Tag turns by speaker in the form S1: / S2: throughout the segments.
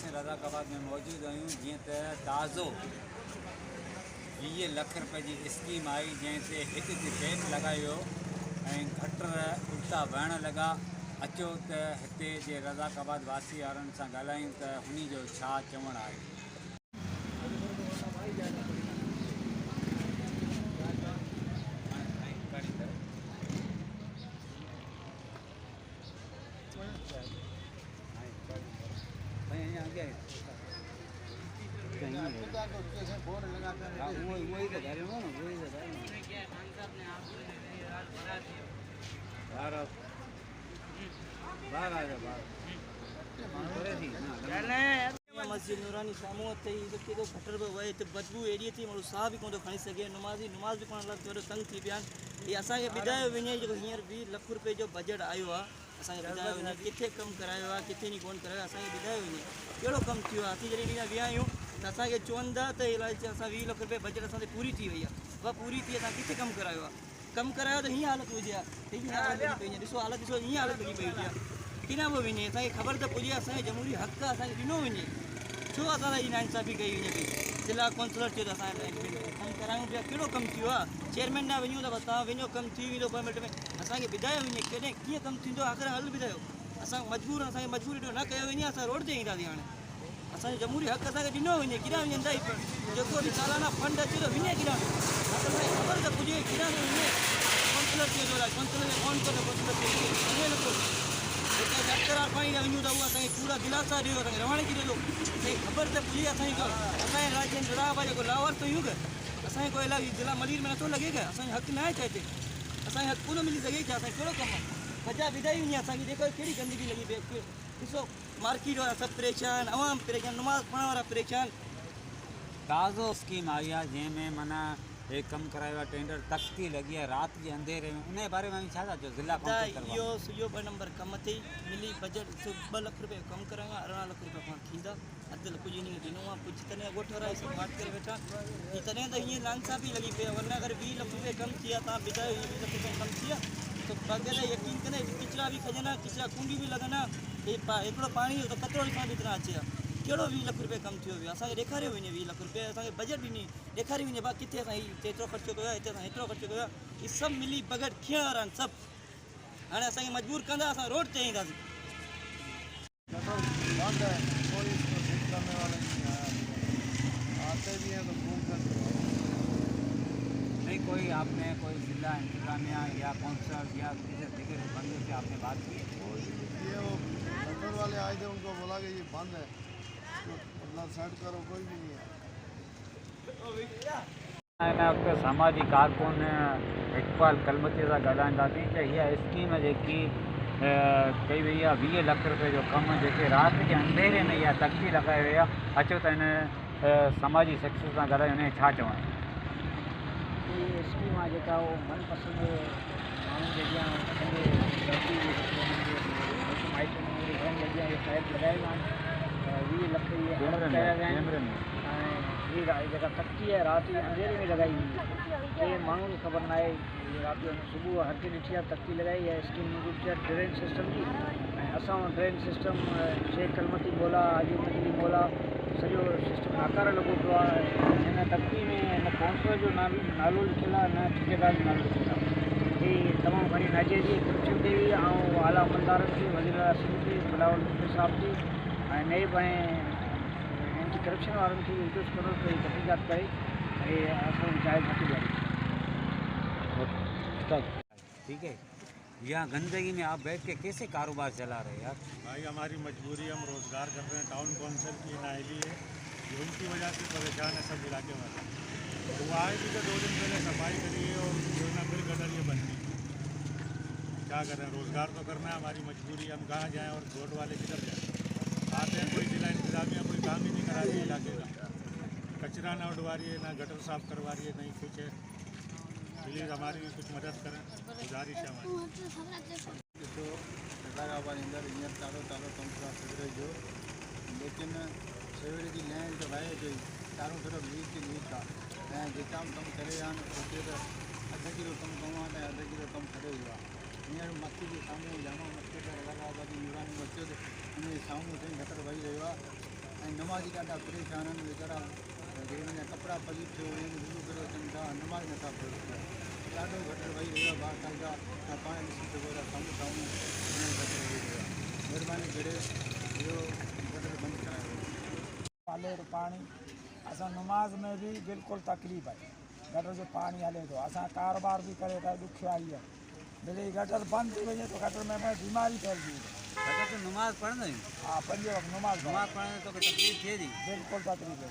S1: असीं रज़ाकाबाद में मौजूद आहियूं। जीअं त ताज़ो 20 लख रुपए जी स्कीम आई जंहिं ते हिकु कैप लॻायो ऐं गटर उल्टा वहण लॻा। अचो त हिते जे रज़ाकाबाद वासी वारनि सां ॻाल्हायूं त हुन जो छा चवणु आहे।
S2: मस्जिद नूरानी साम्हूं अथई केॾो गटर पियो वहे हिते बदबू एॾी थी माण्हू साह बि कोन थो खणी सघे। नुमाज़ बि कोन थोरो तंग थी पिया आहिनि। हीअ असांखे ॿुधायो वञे जेको हींअर 20 लख रुपए जो बजट आयो आहे असांखे ॿुधायो वञे किथे कमु करायो आहे किथे नी कोन करायो असांखे ॿुधायो वञे कहिड़ो कमु थियो आहे। असीं जॾहिं ॾींहं विया आहियूं त असांखे चवनि था त इलाही असां 20 लख रुपए बजट असांजी पूरी थी वई आहे। उहा पूरी थी असां किथे कमु करायो आहे। कमु करायो त हीअं हालत हुजे आहे हीअं हालत लॻी पई आहे। ॾिसो हालत ॾिसो हीअं हालत लॻी पई हुजे आहे। किन पियो वञे असांखे ख़बर त पुॼे असांजे जमहूरी हक़ असांखे ॾिनो वञे। छो असां जी नाइंसाफ़ी कई वञे पई। जिला कौंसलर चयो त असां कमु करायूं पिया कहिड़ो कमु थियो आहे। चेयरमैन ॾांहुं वञूं त बसि तव्हां वञो कमु थी वेंदो 2 मिंट में। असांखे ॿुधायो वञे कॾहिं कीअं कमु थींदो आख़िर हल ॿुधायो। असां मजबूर असांखे मजबूरी न कयो वञे असां रोड ते ईंदासीं। हाणे असांजो जमहूरी हक़ असांखे ॾिनो वञे किॾां वञे जेको बि सालाना फंड अचे थो वञे किॾां असांखे ख़बर त पुॼे किॾां थो वञे। कौंसलर चयो थो कौंसलर में कोन थो कौंसलर वञे नथो। डॉक्टर पाणी था वञूं त उहा असांखे पूरा दिलासा ॾियो असांखे रवानगी ॾियो असांखे ख़बर त पुॼे असांखे असांजे राज्य में रहा जेको लाहौर तो यूं असांखे कोई इलाही जिला मलीर में नथो लॻे क्या असांजो हक़ न आहे छा हिते असांखे हक़ कोन मिली सघे छा। असांखे कहिड़ो कमु आहे वजह ॿुधाई वञे असांखे जेको कहिड़ी गंदगी लॻी पई ॾिसो मार्केट वारा सभु परेशान अवाम परेशान नमाज़ पढ़ण वारा परेशान।
S1: ताज़ो स्कीम आई आहे जंहिंमें माना हे कमु करायो आहे टेंडर तख़्ती लॻी आहे राति जे अंधेरे में उन बारे में छा था चओ। ज़िला
S2: इहो 2 नंबर कमु अथई मिली बजट 2 लख रुपए कमु करायो आहे 18 लख रुपया पाण थींदा अधु कुझु इन ॾिनो आहे कुझु तॾहिं ॻोठ वारा सभु बात करे वेठा तॾहिं त हीअं नाइंसाफ़ी लॻी पई आहे। वरना अगरि 20 लख रुपए कमु थी विया तव्हां ॿुधायो 20 लख रुपए कमु थी विया त बग़ैर यकीन करे किचिरा बि खजनि किचिरा कुंडी बि लॻनि हिकिड़ो पाणी जो त कतिरो ॾिसण बि इतना अचे कहिड़ो 20 लख रुपए कमु थियो वियो असांखे ॾेखारियो वञे 20 लख रुपए असांखे बजट ॾिनी ॾेखारी वञे भाउ किथे असां एतिरो ख़र्चो कयो आहे हिते असां हेतिरो ख़र्चो कयो आहे। इहे सभु मिली बगैर खीअण वारा आहिनि सभु। हाणे असांखे मजबूर कंदा असां रोड ते ईंदासीं।
S1: नहीं कोई आपने कोई जिला इंतजामिया या कौंसलर या किसी दिगर बंदे से आपने बात की।
S3: ये वो पेट्रोल वाले आए थे उनको बोला कि ये बंद है मतलब सेट करो कोई भी नहीं है।
S1: वक़्तु सामाजिक कारकुन इकबाल कलमती सां ॻाल्हाईंदासीं त हीअ स्कीम जेकी कई वई आहे 20 लख रुपए जो कमु जेके राति जे अंधेरे में इहा तख़्ती लॻाई वई आहे। अचो त हिन समाजी शख़्स सां ॻाल्हायूं हुन छा चवणु
S4: ये स्कीम आहे जेका उहो मनपसंदि माण्हुनि जे अॻियां पंहिंजे धरती जे माइटनि जे घरनि जे अॻियां इहे कैप लॻाइबा आहिनि 20 लख इहे कया विया आहिनि। ऐं हीअ जेका तख़्ती आहे राति जे अंधेरे में लॻाई हुई के माण्हुनि खे ख़बर न आहे राति जो सुबुह हर कंहिं ॾिठी आहे तख़्ती लॻाई आहे स्कीम मूजिब ड्रेन सिस्टम जी। ऐं असां ड्रेन सिस्टम शेख कलमती ॻोल्हा हाजी मजली ॻोल्हा सॼो सिस्टम नाकार लॻो पियो आहे। हिन तख़्ती में हिन काउंसलर जो नालो लिखियलु आहे न ठेकेदार जो नालो लिखियलु आहे। हीअ तमामु घणी नाजे जी करप्शन कई वई आहे ऐं आला अमलदारनि खे वज़ीर आसिम खे बिलावल भुट्टो साहब जी ऐं नए बणे एंटी करप्शन वारनि खे रिक्वेस्ट करो त हीअ तहक़ीक़ात करे ऐं असां जाइ घटि ॾियनि।
S1: ठीक है। यहाँ गंदगी में आप बैठ के कैसे कारोबार चला रहे हैं यार।
S3: भाई हमारी मजबूरी हम रोज़गार कर रहे हैं टाउन काउंसिल की नाअहली है उनकी वजह से परेशान है सब इलाके वाले। तो वो आए भी तो 2 दिन पहले सफाई करी है और जो ना फिर गटर ये बंद की। क्या कर रहे हैं रोज़गार तो करना है हमारी मजबूरी हम कहाँ जाएँ और रोड वाले किधर जाएँ। आते हैं कोई जिला इंतजामिया कोई काम ही नहीं करा रही है इलाके का कचरा ना उठवा रही है ना गटर साफ करवा रही है नहीं कुछ है। प्लीज़ हमारी भी कुछ मदद करें गुजारिश है हमारी।
S5: ॾिसो रज़ाकाबाद अंदरि हींअर ताज़ो कमु थियो आहे सीवरेज जो लेकिन सीवरेज जी लाइन त वहे पई चारों तरफ़ लीक ई लीक आहे ऐं जेका बि कमु करे विया आहिनि सोचे त अधु किलो कमु करिणो आहे त अधु किलो कमु करे वियो आहे। हींअर मस्ती जे साम्हूं जामा मस्ती त रज़ाकाबाद जी यूरानी मस्जिद हुन जे साम्हूं ताईं गटर वही रहियो आहे। ऐं नमाज़ी ॾाढा परेशान आहिनि वीचारा जे हुन जा कपिड़ा पलीट थियो वुज़ू करे अचनि था नमाज़ नथा पढ़ी पिया ॾाढो गटर वही रहियो आहे 12 साल जा तव्हां पाण ॾिसी सघो था साम्हूं साम्हूं गटर वही रहियो आहे महिरबानी करे इहो गटर बंदि करायो
S4: हले तो पानी असां नमाज़ में भी बिल्कुल तकलीफ़ है गटर जो पानी हले तो असां कारोबार भी करे था ॾुखियाई है जॾहिं गटर बंद थी वञे तो गटर में बीमारी फैलजी
S1: अगर तो नमाज़ पढ़ंदा आहियूं
S4: हाँ 5 वक्त नमाज़
S1: पढ़ण तो तकलीफ़ थिए थी
S4: बिल्कुल तकलीफ़ है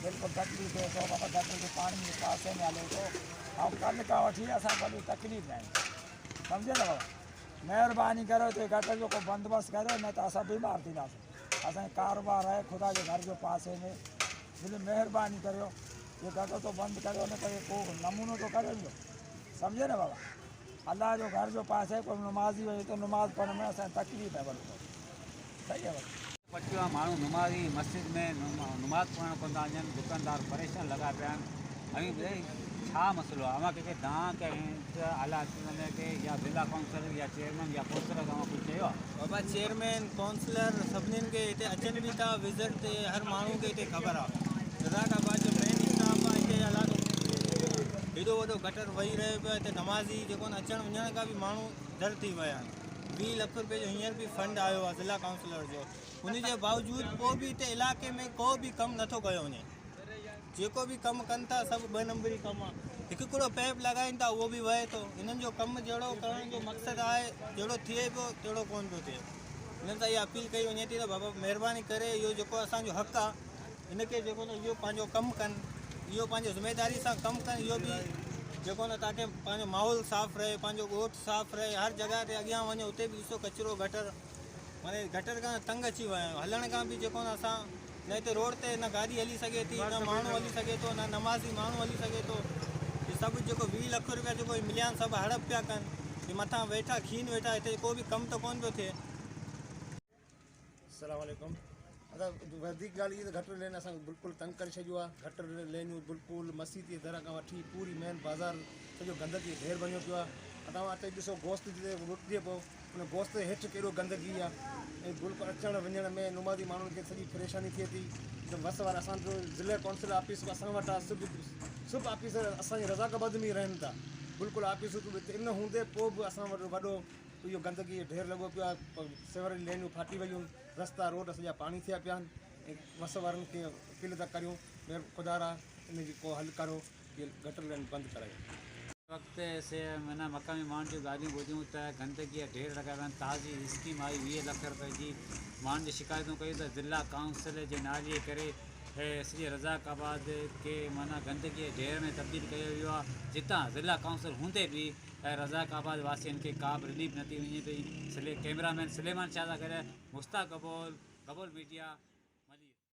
S4: बिल्कुल तकलीफ़ है तो बाबा गटर जो पानी के पास में हले तो ऐं कल खां वठी असां कभी तकलीफ़ न समझे न बाबा महिरबानी करो तो गटर जो को बंदोबस्त करो न तो असां बीमार थींदासीं असांजो कारोबार है खुदा के घर जो पासे में बिल्कुल महिरबानी करो ये गटर तो बंद करो न तो को नमूनो तो करो जो समझे न बाबा अल्लाह जो घर जो पास है कोई नमाज़ी वही तो नमाज़ पढ़ने में असां तकलीफ़ है बिल्कुल सही है बाबा
S1: पचवा माण्हू नमाज़ी मस्जिद में नमाज़ पढ़ण कोन था वञनि दुकानदार परेशान लॻा पिया आहिनि ऐं ॿुधाई छा मसइलो आहे अव्हां कंहिंखे तव्हां कंहिं आला के या ज़िला काउंसिलर या चेयरमैन या काउंसिलर तव्हां कुझु चयो आहे
S2: बाबा चेयरमैन काउंसलर सभिनीनि खे हिते अचनि बि था विज़िट ते हर माण्हू खे हिते ख़बर आहे रज़ाकाबाद जो मेन स्टाफ आहे हिते इलाइक़ो हेॾो वॾो गटर वही रहियो पियो हिते नमाज़ी जेको न अचणु वञण खां बि माण्हू डर थी विया आहिनि 20 लख रुपए जो हींअर बि फंड आयो आहे ज़िला काउंसिलर जो उनजे बावजूदि पोइ बि हिते इलाइक़े में को बि कमु नथो कयो वञे जेको बि कमु कनि था सभु 2 नंबरी कमु आहे हिकु हिकिड़ो पैप लॻाइनि था उहो बि वहे थो हिननि जो कमु जहिड़ो करण जो मक़सदु आहे जहिड़ो थिए पियो तहिड़ो कोन पियो थिए हिननि सां इहा अपील कई वञे थी त बाबा महिरबानी करे इहो जेको असांजो हक़ु आहे हिनखे जेको न इहो पंहिंजो कमु कनि इहो पंहिंजो ज़िमेदारी सां कमु कनि इहो बि जेको न ताकी पंहिंजो माहौल साफ़ु रहे पंहिंजो ॻोठ साफ़ु रहे हर जॻह ते अॻियां वञो उते बि ॾिसो कचिरो गटर माने गटर खां तंग अची विया आहियूं हलण खां बि जेको न असां न हिते रोड ते न गाॾी हली सघे थी न माण्हू हली सघे थो न नमाज़ी माण्हू हली सघे थो इहे सभु जेको 20 लख रुपया जेको मिलिया आहिनि सभु हड़प पिया कनि कि मथां वेठा खीन वेठा हिते को बि कमु त कोन पियो थिए
S6: अस्सलाम वालेकुम वधीक ॻाल्हि इहा त गटर लेन असां बिल्कुलु तंग करे छॾियो आहे गटर लेनियूं बिल्कुलु मस्जिद जी दर खां वठी पूरी मेन बाज़ार सॼो गंदगी ढेर बणियो पियो आहे तव्हां हिते ॾिसो गोश्त जिते रुकिजे पियो उन गोश्त जे हेठि कहिड़ो गंदगी आहे ऐं बिल्कुलु अचण वञण में नुमाज़ी माण्हुनि खे सॼी परेशानी थिए थी त बस वारा असांजो ज़िले काउंसिल ऑफिस असां वटि आहे सभु ऑफिसर असांजे रज़ाकाबाद में ई रहनि था बिल्कुलु ऑफिस इन हूंदे पोइ बि असां वटि वॾो इहो गंदगी ढेर लॻो पियो आहे सेवरल लेनियूं फाटी वयूं रस्ता रोड सॼा पाणी थिया पिया आहिनि ऐं बस वारनि खे अपील था करियूं ख़ुदारा इन जी को हल करो इहे गटर लेन बंदि करायो
S1: वक़्तु से माना मक़ामी माण्हुनि जूं ॻाल्हियूं ॿुधियूं त गंदगीअ ढेर लॻा पिया आहिनि ताज़ी स्कीम आई 20 लख रुपए जी माण्हुनि जी शिकायतूं कयूं त ज़िला काउंसिल जे नाले करे सॼे रज़ाकाबाद खे माना गंदगीअ ढेर में तब्दील कयो वियो आहे जितां ज़िला काउंसिल हूंदे बि रज़ाकाबाद वासियुनि खे का बि रिलीफ नथी वञे पई कैमरामैन सुलेमान शाह सां गॾु मुश्ताक कबूल मीडिया।